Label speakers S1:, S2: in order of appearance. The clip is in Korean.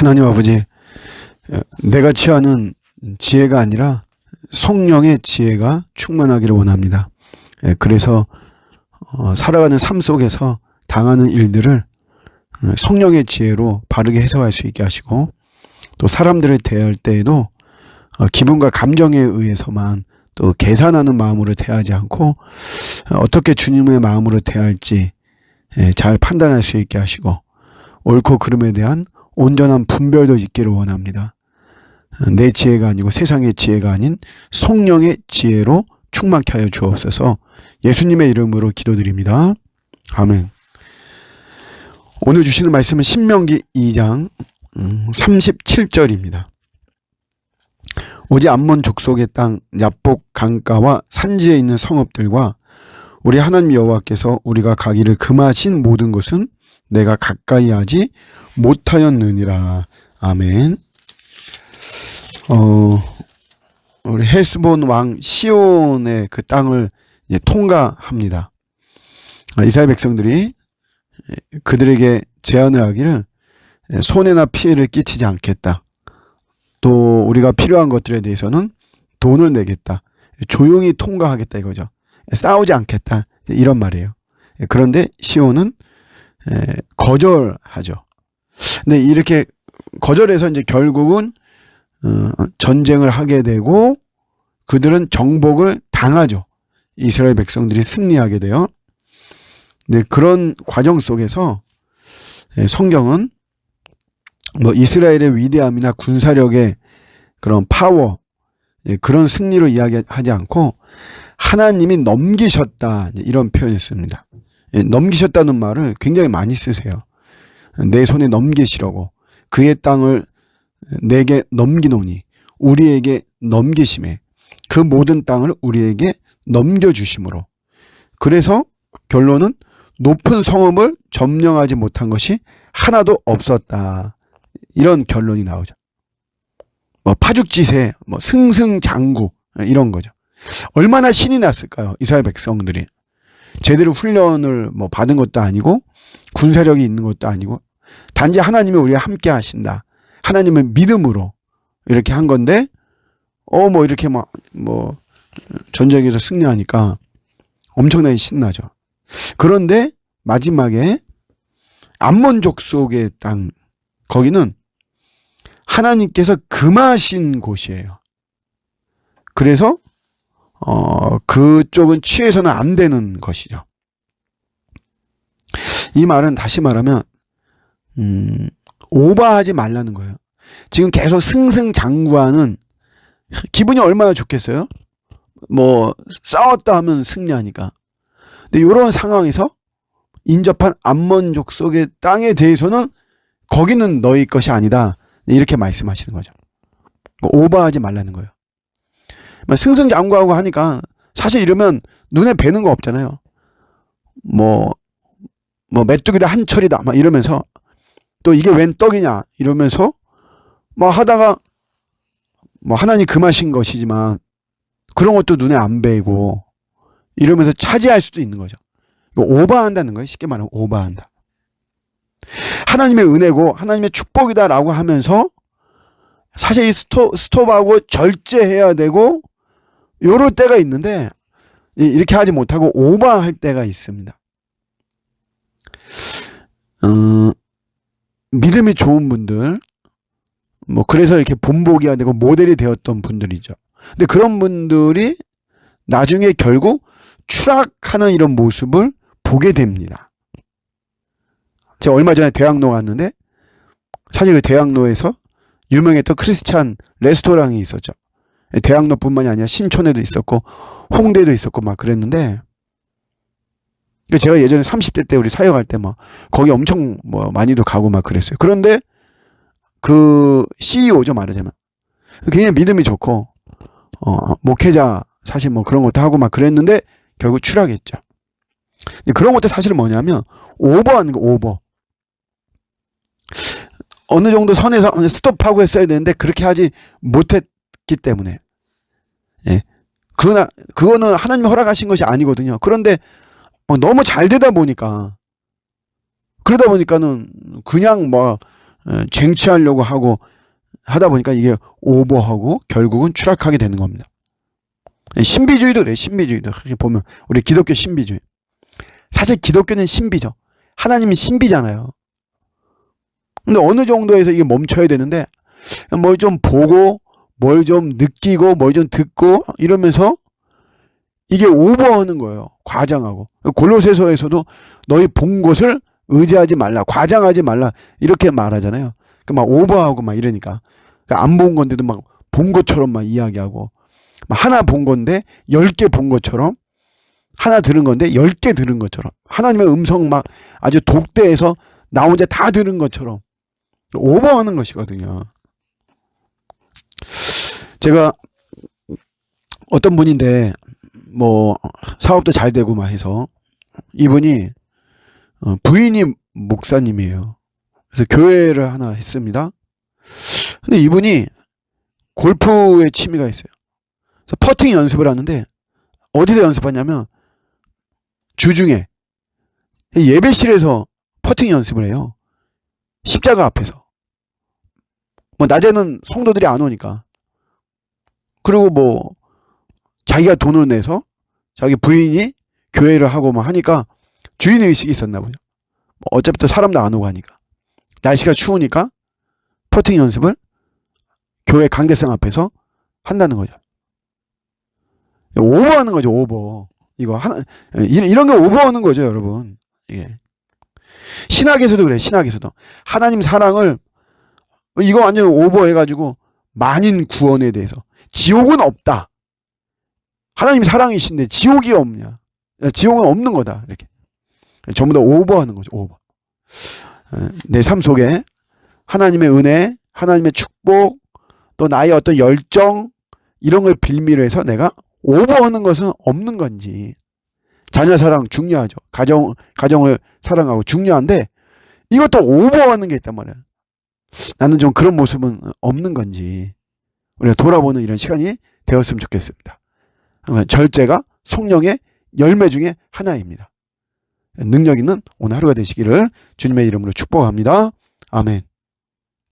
S1: 하나님 아버지, 내가 취하는 지혜가 아니라 성령의 지혜가 충만하기를 원합니다. 그래서 살아가는 삶 속에서 당하는 일들을 성령의 지혜로 바르게 해석할 수 있게 하시고, 또 사람들을 대할 때에도 기분과 감정에 의해서만 또 계산하는 마음으로 대하지 않고 어떻게 주님의 마음으로 대할지 잘 판단할 수 있게 하시고, 옳고 그름에 대한 온전한 분별도 있기를 원합니다. 내 지혜가 아니고 세상의 지혜가 아닌 성령의 지혜로 충만케 하여 주옵소서. 예수님의 이름으로 기도드립니다. 아멘. 오늘 주시는 말씀은 신명기 2장 37절입니다. 오직 암몬 족속의 땅 야복 강가와 산지에 있는 성읍들과 우리 하나님 여호와께서 우리가 가기를 금하신 모든 곳은 내가 가까이 하지 못하였느니라. 아멘. 우리 헤스본 왕 시온의 그 땅을 통과합니다. 이스라엘 백성들이 그들에게 제안을 하기를 손해나 피해를 끼치지 않겠다. 또 우리가 필요한 것들에 대해서는 돈을 내겠다. 조용히 통과하겠다 이거죠. 싸우지 않겠다. 이런 말이에요. 그런데 시온은 거절하죠. 근데 이렇게 거절해서 이제 결국은 전쟁을 하게 되고 그들은 정복을 당하죠. 이스라엘 백성들이 승리하게 돼요. 근데 그런 과정 속에서 성경은 뭐 이스라엘의 위대함이나 군사력의 그런 파워, 그런 승리로 이야기하지 않고 하나님이 넘기셨다, 이런 표현을 씁니다. 넘기셨다는 말을 굉장히 많이 쓰세요. 내 손에 넘기시려고, 그의 땅을 내게 넘기노니 우리에게 넘기심에, 그 모든 땅을 우리에게 넘겨주심으로. 그래서 결론은 높은 성읍을 점령하지 못한 것이 하나도 없었다, 이런 결론이 나오죠. 뭐 파죽지세, 뭐 승승장구, 이런 거죠. 얼마나 신이 났을까요? 이스라엘 백성들이 제대로 훈련을 뭐 받은 것도 아니고 군사력이 있는 것도 아니고 단지 하나님이 우리와 함께 하신다, 하나님의 믿음으로 이렇게 한 건데 뭐 이렇게 뭐 전쟁에서 승리하니까 엄청나게 신나죠. 그런데 마지막에 암몬 족속의 땅, 거기는 하나님께서 금하신 곳이에요. 그래서 그쪽은 취해서는 안 되는 것이죠. 이 말은 다시 말하면 오버하지 말라는 거예요. 지금 계속 승승장구하는, 기분이 얼마나 좋겠어요? 뭐 싸웠다 하면 승리하니까. 근데 이런 상황에서 인접한 암몬 족속의 땅에 대해서는 거기는 너희 것이 아니다, 이렇게 말씀하시는 거죠. 오버하지 말라는 거예요. 승승장구하고 하니까 사실 이러면 눈에 뵈는 거 없잖아요. 뭐 메뚜기다 한철이다 막 이러면서, 또 이게 웬 떡이냐 이러면서 뭐 하다가 뭐 하나님 금하신 것이지만 그런 것도 눈에 안 뵈고 이러면서 차지할 수도 있는 거죠. 이거 오버한다는 거예요. 쉽게 말하면 오버한다. 하나님의 은혜고 하나님의 축복이다라고 하면서 사실 이 스톱하고 절제해야 되고 요럴 때가 있는데 이렇게 하지 못하고 오버할 때가 있습니다. 믿음이 좋은 분들, 뭐 그래서 이렇게 본보기가 되고 모델이 되었던 분들이죠. 근데 그런 분들이 나중에 결국 추락하는 이런 모습을 보게 됩니다. 제가 얼마 전에 대학로 갔는데 사실 그 대학로에서 유명했던 크리스찬 레스토랑이 있었죠. 대학로뿐만이 아니라 신촌에도 있었고 홍대도 있었고 막 그랬는데, 제가 예전에 30대 때 우리 사역할 때 막 거기 엄청 뭐 많이도 가고 막 그랬어요. 그런데 그 CEO죠, 말하자면 굉장히 믿음이 좋고 목회자 사실 뭐 그런 것도 하고 막 그랬는데 결국 추락했죠. 그런 것도 사실 뭐냐면 오버하는 거, 오버. 어느 정도 선에서 스톱하고 했어야 되는데 그렇게 하지 못했기 때문에, 그거는 하나님이 허락하신 것이 아니거든요. 그런데 너무 잘 되다 보니까, 그러다 보니까는 그냥 뭐 쟁취하려고 하고 하다 보니까 이게 오버하고 결국은 추락하게 되는 겁니다. 신비주의도 그래. 신비주의도 그렇게 보면 우리 기독교 신비주의. 사실 기독교는 신비죠. 하나님이 신비잖아요. 근데 어느 정도에서 이게 멈춰야 되는데 뭘 좀 보고 뭘 좀 느끼고 뭘 좀 듣고 이러면서 이게 오버하는 거예요. 과장하고. 골로새서에서도 너희 본 것을 의지하지 말라. 과장하지 말라. 이렇게 말하잖아요. 막 오버하고 막 이러니까. 안 본 건데도 막 본 것처럼 막 이야기하고. 하나 본 건데 10개 본 것처럼. 하나 들은 건데 10개 들은 것처럼. 하나님의 음성 막 아주 독대해서 나 혼자 다 들은 것처럼. 오버하는 것이거든요. 제가 어떤 분인데 뭐 사업도 잘 되고 막 해서 이분이 부인이 목사님이에요. 그래서 교회를 하나 했습니다. 근데 이분이 골프에 취미가 있어요. 그래서 퍼팅 연습을 하는데 어디서 연습하냐면 주중에 예배실에서 퍼팅 연습을 해요. 십자가 앞에서. 뭐 낮에는 성도들이 안 오니까. 그리고 뭐 자기가 돈을 내서 자기 부인이 교회를 하고 막 하니까 주인의식이 있었나 보죠. 어차피 또 사람도 안 오고 하니까. 날씨가 추우니까 퍼팅 연습을 교회 관계성 앞에서 한다는 거죠. 오버하는 거죠, 오버. 이거 이런 게 오버하는 거죠, 여러분. 이게. 신학에서도 그래, 신학에서도. 하나님 사랑을, 이거 완전 오버해가지고, 만인 구원에 대해서. 지옥은 없다. 하나님 사랑이신데 지옥이 없냐. 지옥은 없는 거다. 이렇게. 전부 다 오버하는 거죠, 오버. 내 삶 속에 하나님의 은혜, 하나님의 축복, 또 나의 어떤 열정, 이런 걸 빌미로 해서 내가 오버하는 것은 없는 건지. 자녀 사랑 중요하죠. 가정을 사랑하고 중요한데 이것도 오버하는 게 있단 말이야. 나는 좀 그런 모습은 없는 건지 우리가 돌아보는 이런 시간이 되었으면 좋겠습니다. 절제가 성령의 열매 중에 하나입니다. 능력 있는 오늘 하루가 되시기를 주님의 이름으로 축복합니다. 아멘.